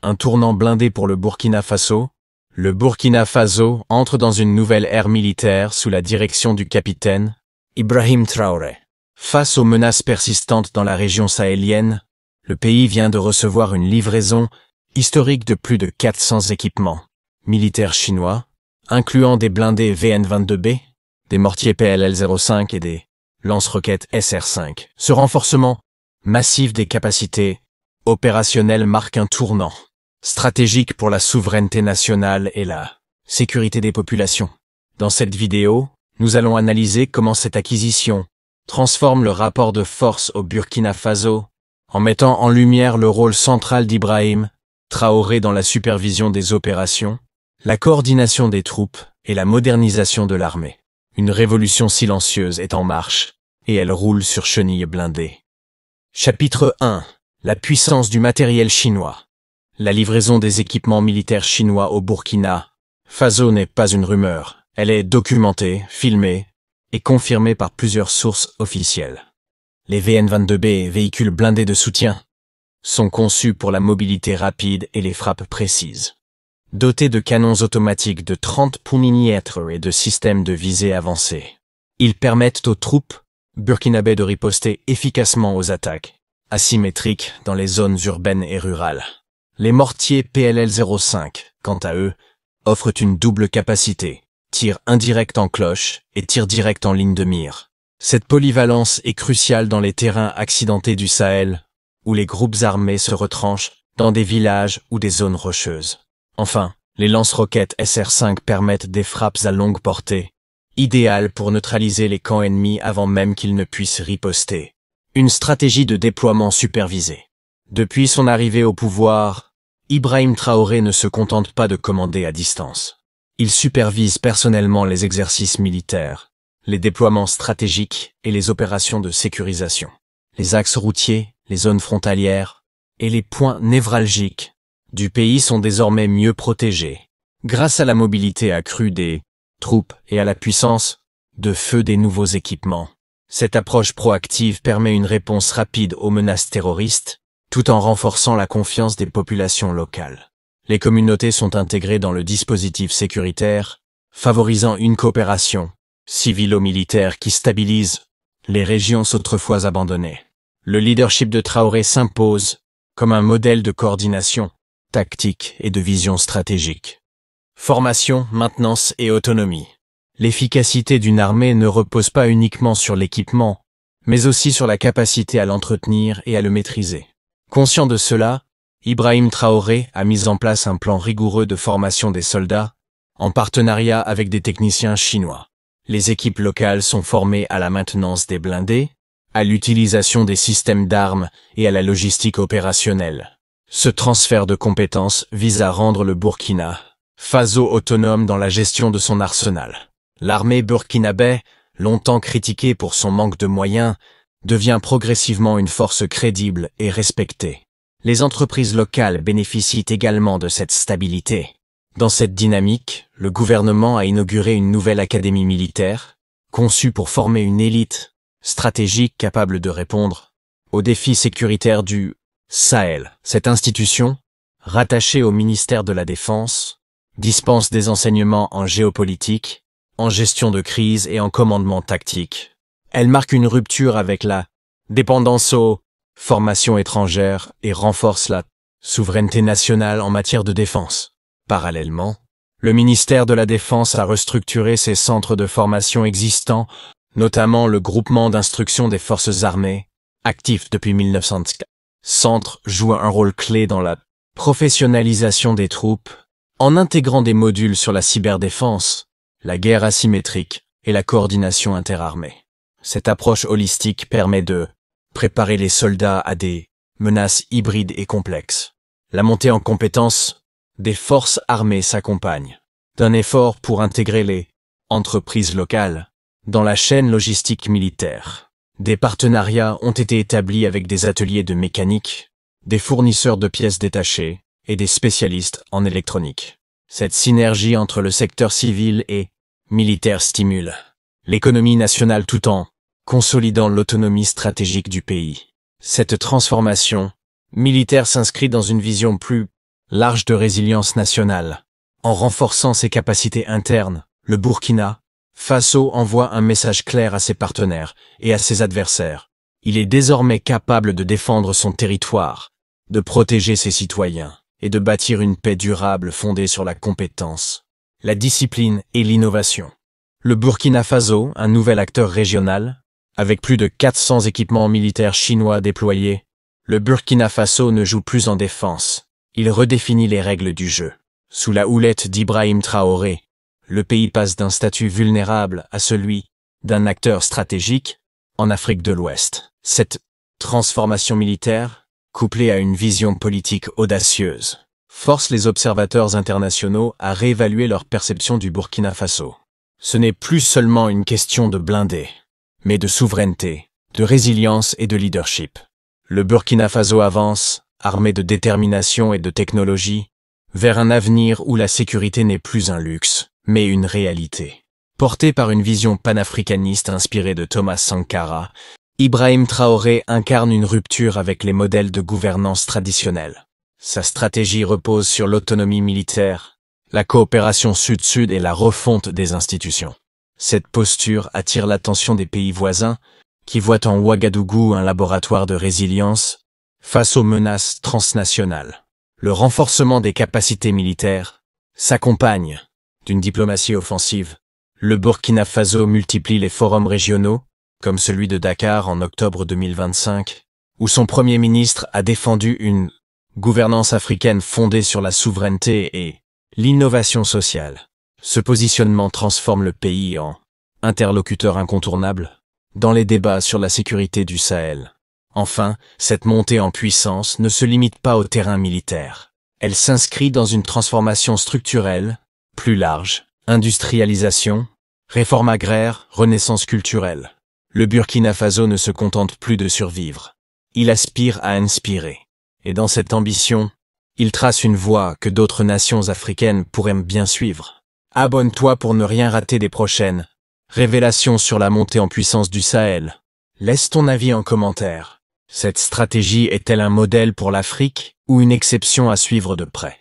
Un tournant blindé pour le Burkina Faso. Le Burkina Faso entre dans une nouvelle ère militaire sous la direction du capitaine Ibrahim Traoré. Face aux menaces persistantes dans la région sahélienne, le pays vient de recevoir une livraison historique de plus de 400 équipements militaires chinois, incluant des blindés VN-22B, des mortiers PLL-05 et des lance-roquettes SR-5. Ce renforcement massif des capacités opérationnelles marque un tournant stratégique pour la souveraineté nationale et la sécurité des populations. Dans cette vidéo, nous allons analyser comment cette acquisition transforme le rapport de force au Burkina Faso, en mettant en lumière le rôle central d'Ibrahim Traoré dans la supervision des opérations, la coordination des troupes et la modernisation de l'armée. Une révolution silencieuse est en marche, et elle roule sur chenilles blindées. Chapitre 1. La puissance du matériel chinois. La livraison des équipements militaires chinois au Burkina Faso n'est pas une rumeur. Elle est documentée, filmée et confirmée par plusieurs sources officielles. Les VN-22B, véhicules blindés de soutien, sont conçus pour la mobilité rapide et les frappes précises. Dotés de canons automatiques de 30 mm et de systèmes de visée avancés, ils permettent aux troupes burkinabées de riposter efficacement aux attaques asymétriques dans les zones urbaines et rurales. Les mortiers PLL-05, quant à eux, offrent une double capacité, tir indirect en cloche et tir direct en ligne de mire. Cette polyvalence est cruciale dans les terrains accidentés du Sahel, où les groupes armés se retranchent dans des villages ou des zones rocheuses. Enfin, les lance-roquettes SR-5 permettent des frappes à longue portée, idéales pour neutraliser les camps ennemis avant même qu'ils ne puissent riposter. Une stratégie de déploiement supervisée. Depuis son arrivée au pouvoir, Ibrahim Traoré ne se contente pas de commander à distance. Il supervise personnellement les exercices militaires, les déploiements stratégiques et les opérations de sécurisation. Les axes routiers, les zones frontalières et les points névralgiques du pays sont désormais mieux protégés, grâce à la mobilité accrue des troupes et à la puissance de feu des nouveaux équipements. Cette approche proactive permet une réponse rapide aux menaces terroristes, tout en renforçant la confiance des populations locales. Les communautés sont intégrées dans le dispositif sécuritaire, favorisant une coopération civilo-militaire qui stabilise les régions autrefois abandonnées. Le leadership de Traoré s'impose comme un modèle de coordination, tactique et de vision stratégique. Formation, maintenance et autonomie. L'efficacité d'une armée ne repose pas uniquement sur l'équipement, mais aussi sur la capacité à l'entretenir et à le maîtriser. Conscient de cela, Ibrahim Traoré a mis en place un plan rigoureux de formation des soldats, en partenariat avec des techniciens chinois. Les équipes locales sont formées à la maintenance des blindés, à l'utilisation des systèmes d'armes et à la logistique opérationnelle. Ce transfert de compétences vise à rendre le Burkina Faso autonome dans la gestion de son arsenal. L'armée burkinabé, longtemps critiquée pour son manque de moyens, devient progressivement une force crédible et respectée. Les entreprises locales bénéficient également de cette stabilité. Dans cette dynamique, le gouvernement a inauguré une nouvelle académie militaire, conçue pour former une élite stratégique capable de répondre aux défis sécuritaires du Sahel. Cette institution, rattachée au ministère de la Défense, dispense des enseignements en géopolitique, en gestion de crise et en commandement tactique. Elle marque une rupture avec la dépendance aux formations étrangères et renforce la souveraineté nationale en matière de défense. Parallèlement, le ministère de la Défense a restructuré ses centres de formation existants, notamment le groupement d'instruction des forces armées, actif depuis 1904. Centre joue un rôle clé dans la professionnalisation des troupes, en intégrant des modules sur la cyberdéfense, la guerre asymétrique et la coordination interarmée. Cette approche holistique permet de préparer les soldats à des menaces hybrides et complexes. La montée en compétences des forces armées s'accompagne d'un effort pour intégrer les entreprises locales dans la chaîne logistique militaire. Des partenariats ont été établis avec des ateliers de mécanique, des fournisseurs de pièces détachées et des spécialistes en électronique. Cette synergie entre le secteur civil et militaire stimule l'économie nationale tout en consolidant l'autonomie stratégique du pays. Cette transformation militaire s'inscrit dans une vision plus L'arche de résilience nationale. En renforçant ses capacités internes, le Burkina Faso envoie un message clair à ses partenaires et à ses adversaires. Il est désormais capable de défendre son territoire, de protéger ses citoyens et de bâtir une paix durable fondée sur la compétence, la discipline et l'innovation. Le Burkina Faso, un nouvel acteur régional, avec plus de 400 équipements militaires chinois déployés, le Burkina Faso ne joue plus en défense. Il redéfinit les règles du jeu. Sous la houlette d'Ibrahim Traoré, le pays passe d'un statut vulnérable à celui d'un acteur stratégique en Afrique de l'Ouest. Cette transformation militaire, couplée à une vision politique audacieuse, force les observateurs internationaux à réévaluer leur perception du Burkina Faso. Ce n'est plus seulement une question de blindés, mais de souveraineté, de résilience et de leadership. Le Burkina Faso avance, armé de détermination et de technologie, vers un avenir où la sécurité n'est plus un luxe, mais une réalité. Porté par une vision panafricaniste inspirée de Thomas Sankara, Ibrahim Traoré incarne une rupture avec les modèles de gouvernance traditionnels. Sa stratégie repose sur l'autonomie militaire, la coopération sud-sud et la refonte des institutions. Cette posture attire l'attention des pays voisins, qui voient en Ouagadougou un laboratoire de résilience face aux menaces transnationales. Le renforcement des capacités militaires s'accompagne d'une diplomatie offensive. Le Burkina Faso multiplie les forums régionaux, comme celui de Dakar en octobre 2025, où son Premier ministre a défendu une gouvernance africaine fondée sur la souveraineté et l'innovation sociale. Ce positionnement transforme le pays en interlocuteur incontournable dans les débats sur la sécurité du Sahel. Enfin, cette montée en puissance ne se limite pas au terrain militaire. Elle s'inscrit dans une transformation structurelle, plus large, industrialisation, réforme agraire, renaissance culturelle. Le Burkina Faso ne se contente plus de survivre. Il aspire à inspirer. Et dans cette ambition, il trace une voie que d'autres nations africaines pourraient bien suivre. Abonne-toi pour ne rien rater des prochaines révélations sur la montée en puissance du Sahel. Laisse ton avis en commentaire. Cette stratégie est-elle un modèle pour l'Afrique ou une exception à suivre de près?